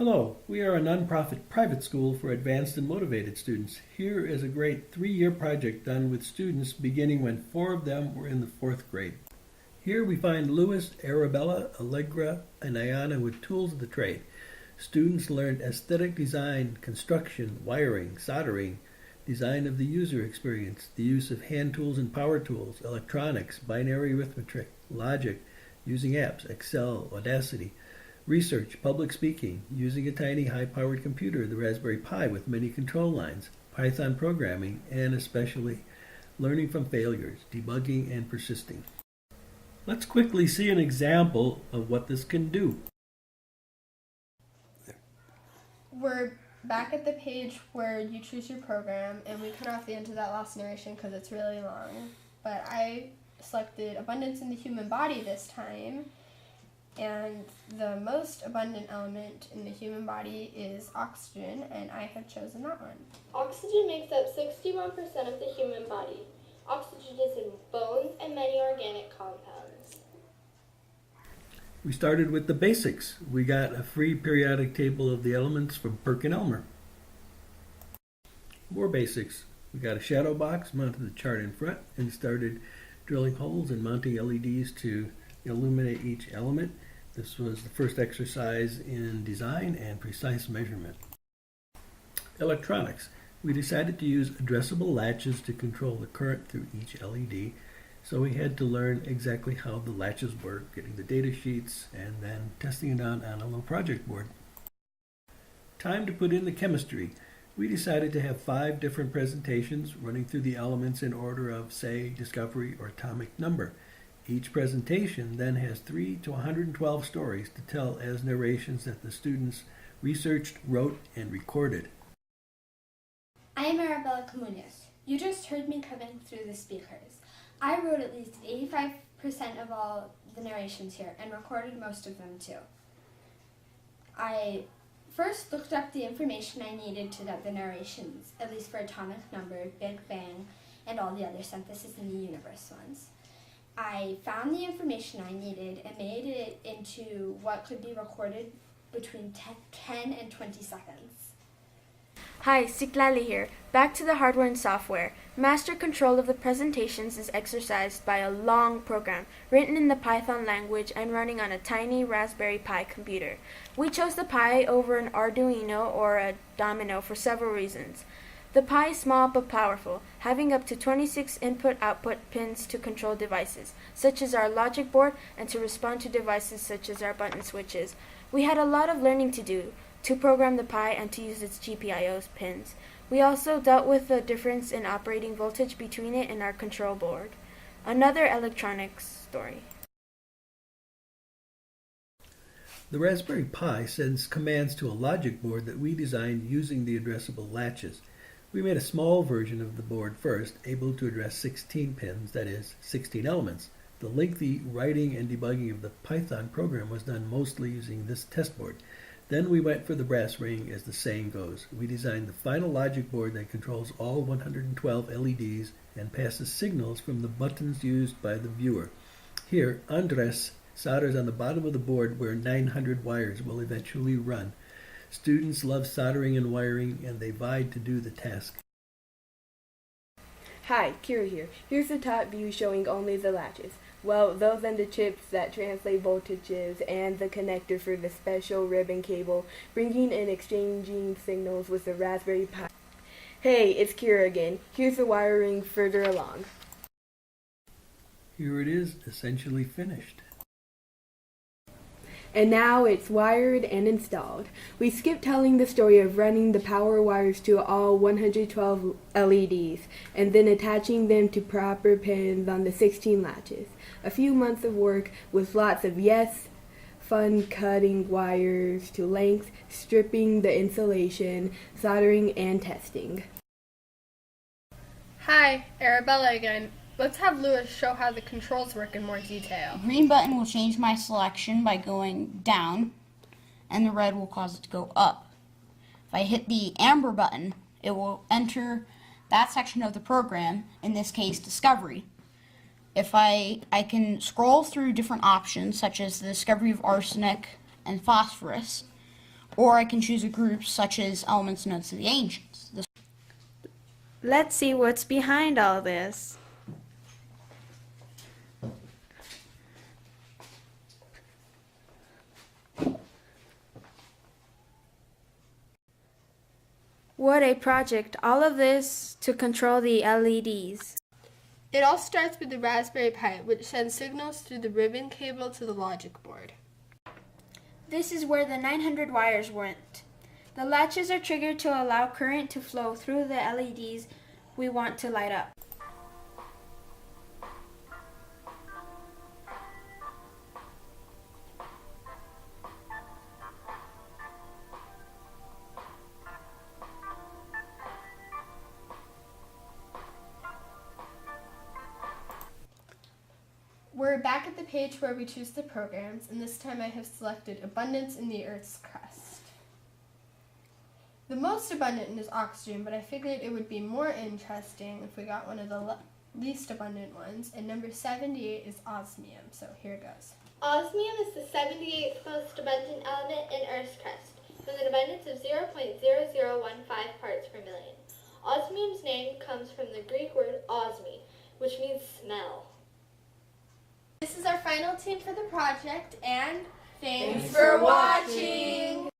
Hello, we are a nonprofit private school for advanced and motivated students. Here is a great 3-year project done with students beginning when 4 of them were in the 4th grade. Here we find Louis, Arabella, Allegra, and Ayana with tools of the trade. Students learned aesthetic design, construction, wiring, soldering, design of the user experience, the use of hand tools and power tools, electronics, binary arithmetic, logic, using apps, Excel, Audacity, research, public speaking, using a tiny high-powered computer, the Raspberry Pi with many control lines, Python programming, and especially learning from failures, debugging, and persisting. Let's quickly see an example of what this can do. We're back at the page where you choose your program, and we cut off the end of that last narration because it's really long. But I selected abundance in the human body this time, and the most abundant element in the human body is oxygen, and I have chosen that one. Oxygen makes up 61% of the human body. Oxygen is in bones and many organic compounds. We started with the basics. We got a free periodic table of the elements from Perkin-Elmer. More basics. We got a shadow box, mounted the chart in front, and started drilling holes and mounting LEDs to illuminate each element. This was the first exercise in design and precise measurement. Electronics. We decided to use addressable latches to control the current through each LED, so we had to learn exactly how the latches work, getting the data sheets, and then testing it out on a little project board. Time to put in the chemistry. We decided to have 5 different presentations running through the elements in order of, say, discovery or atomic number. Each presentation then has 3 to 112 stories to tell as narrations that the students researched, wrote, and recorded. I am Arabella Comuñez. You just heard me coming through the speakers. I wrote at least 85% of all the narrations here and recorded most of them too. I first looked up the information I needed to get the narrations, at least for atomic number, Big Bang, and all the other synthesis in the universe ones. I found the information I needed and made it into what could be recorded between 10 and 20 seconds. Hi, Siklali here. Back to the hardware and software. Master control of the presentations is exercised by a long program written in the Python language and running on a tiny Raspberry Pi computer. We chose the Pi over an Arduino or a Domino for several reasons. The Pi is small but powerful, having up to 26 input-output pins to control devices, such as our logic board, and to respond to devices such as our button switches. We had a lot of learning to do, to program the Pi and to use its GPIO pins. We also dealt with the difference in operating voltage between it and our control board. Another electronics story. The Raspberry Pi sends commands to a logic board that we designed using the addressable latches. We made a small version of the board first, able to address 16 pins, that is, 16 elements. The lengthy writing and debugging of the Python program was done mostly using this test board. Then we went for the brass ring, as the saying goes. We designed the final logic board that controls all 112 LEDs and passes signals from the buttons used by the viewer. Here, Andres solders on the bottom of the board where 900 wires will eventually run. Students love soldering and wiring, and they vied to do the task. Hi, Kira here. Here's the top view showing only the latches. Well, those and the chips that translate voltages and the connector for the special ribbon cable, bringing and exchanging signals with the Raspberry Pi. Hey, it's Kira again. Here's the wiring further along. Here it is, essentially finished. And now it's wired and installed. We skipped telling the story of running the power wires to all 112 LEDs and then attaching them to proper pins on the 16 latches. A few months of work with lots of fun cutting wires to length, stripping the insulation, soldering, and testing. Hi, Arabella again. Let's have Louis show how the controls work in more detail. The green button will change my selection by going down, and the red will cause it to go up. If I hit the amber button, it will enter that section of the program, in this case, discovery. If I can scroll through different options, such as the discovery of arsenic and phosphorus, Or I can choose a group such as elements known to the ancients. Let's see what's behind all this. What a project. All of this to control the LEDs. It all starts with the Raspberry Pi, which sends signals through the ribbon cable to the logic board. This is where the 900 wires went. The latches are triggered to allow current to flow through the LEDs we want to light up. We're back at the page where we choose the programs, and this time I have selected abundance in the Earth's crust. The most abundant is oxygen, but I figured it would be more interesting if we got one of the least abundant ones, and number 78 is osmium, so here it goes. Osmium is the 78th most abundant element in Earth's crust, with an abundance of 0.0015 parts per million. Osmium's name comes from the Greek word osmi, which means smell. This is our final team for the project, and Thanks for watching!